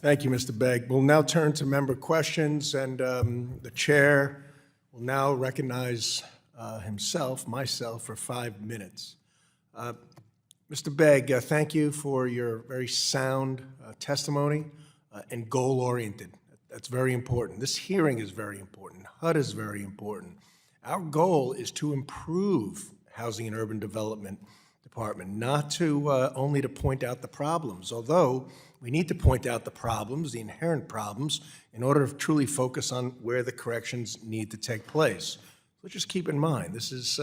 Thank you, Mr. Begg. We'll now turn to member questions, and the chair will now recognize myself, for 5 minutes. Mr. Begg, thank you for your very sound testimony and goal-oriented. That's very important. This hearing is very important. HUD is very important. Our goal is to improve Housing and Urban Development Department, not to only to point out the problems, although we need to point out the problems, the inherent problems, in order to truly focus on where the corrections need to take place. So just keep in mind, this is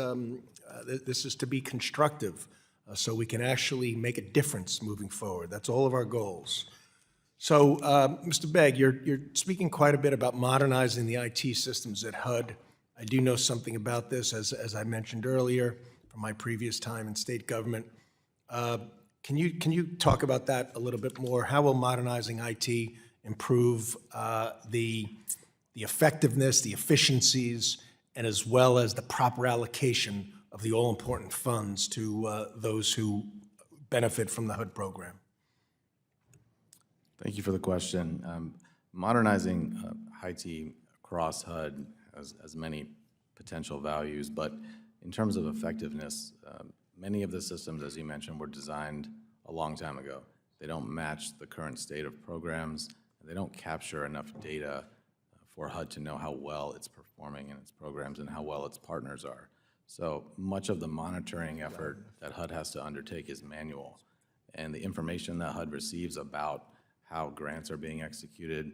to be constructive, so we can actually make a difference moving forward. That's all of our goals. So, Mr. Begg, you're speaking quite a bit about modernizing the IT systems at HUD. I do know something about this, as I mentioned earlier, from my previous time in state government. Can you talk about that a little bit more? How will modernizing IT improve the effectiveness, the efficiencies, and as well as the proper allocation of the all-important funds to those who benefit from the HUD program? Thank you for the question. Modernizing IT across HUD has many potential values, but in terms of effectiveness, many of the systems, as you mentioned, were designed a long time ago. They don't match the current state of programs, and they don't capture enough data for HUD to know how well it's performing in its programs and how well its partners are. So much of the monitoring effort that HUD has to undertake is manual, and the information that HUD receives about how grants are being executed,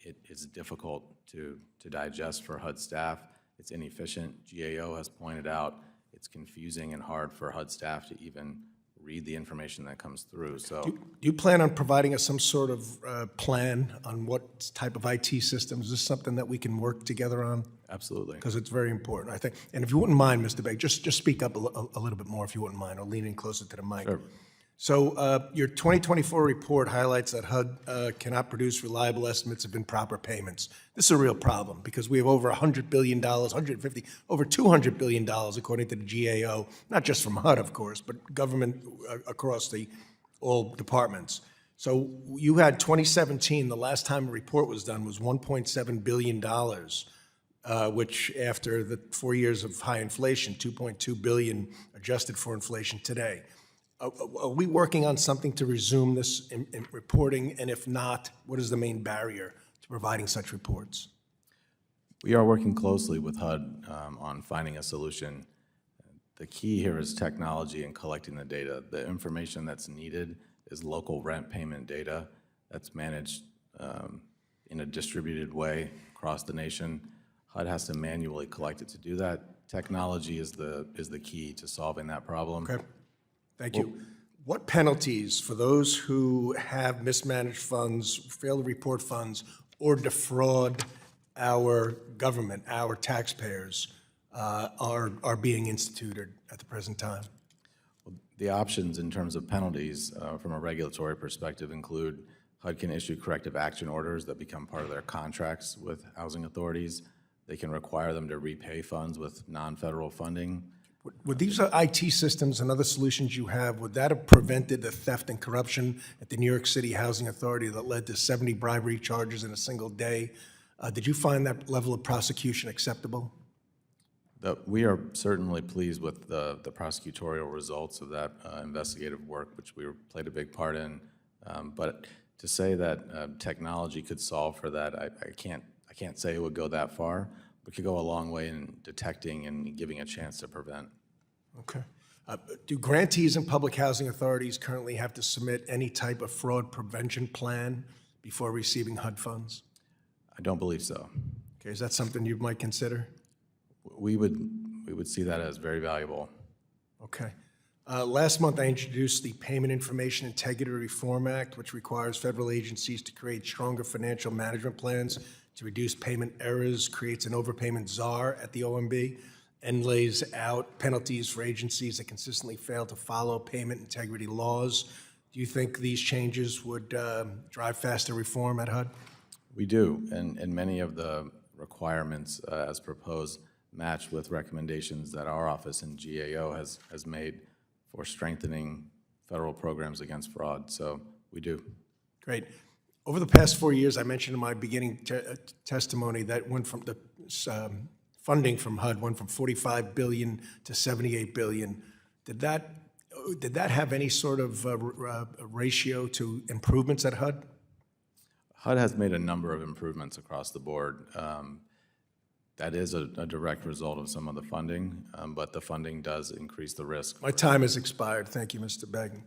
it is difficult to digest for HUD staff. It's inefficient. GAO has pointed out it's confusing and hard for HUD staff to even read the information that comes through. So, do you plan on providing us some sort of plan on what type of IT systems? Is this something that we can work together on? Absolutely. Because it's very important, I think. And if you wouldn't mind, Mr. Begg, just speak up a little bit more if you wouldn't mind, or lean in closer to the mic. Sure. So your 2024 report highlights that HUD cannot produce reliable estimates of improper payments. This is a real problem because we have over $100 billion, over $200 billion, according to the GAO, not just from HUD, of course, but government across all departments. So you had 2017, the last time a report was done, was $1.7 billion, which after the 4 years of high inflation, $2.2 billion adjusted for inflation today. Are we working on something to resume this in reporting? And if not, what is the main barrier to providing such reports? We are working closely with HUD on finding a solution. The key here is technology and collecting the data. The information that's needed is local rent payment data that's managed in a distributed way across the nation. HUD has to manually collect it to do that. Technology is the key to solving that problem. Okay. Thank you. What penalties for those who have mismanaged funds, fail to report funds, or defraud our government, our taxpayers, are being instituted at the present time? The options in terms of penalties from a regulatory perspective include HUD can issue corrective action orders that become part of their contracts with housing authorities. They can require them to repay funds with non-federal funding. Would these IT systems and other solutions you have, would that have prevented the theft and corruption at the New York City Housing Authority that led to 70 bribery charges in a single day? Did you find that level of prosecution acceptable? We are certainly pleased with the prosecutorial results of that investigative work, which we played a big part in. But to say that technology could solve for that, I can't say it would go that far. It could go a long way in detecting and giving a chance to prevent. Okay. Do grantees and public housing authorities currently have to submit any type of fraud prevention plan before receiving HUD funds? I don't believe so. Okay, is that something you might consider? We would see that as very valuable. Okay. Last month, I introduced the Payment Information Integrity Reform Act, which requires federal agencies to create stronger financial management plans to reduce payment errors, creates an overpayment czar at the OMB, and lays out penalties for agencies that consistently fail to follow payment integrity laws. Do you think these changes would drive faster reform at HUD? We do, and many of the requirements as proposed match with recommendations that our office in GAO has made for strengthening federal programs against fraud, so we do. Great. Over the past 4 years, I mentioned in my beginning testimony that went from the funding from HUD went from 45 billion to 78 billion. Did that have any sort of ratio to improvements at HUD? HUD has made a number of improvements across the board. That is a direct result of some of the funding, but the funding does increase the risk. My time has expired. Thank you, Mr. Begg.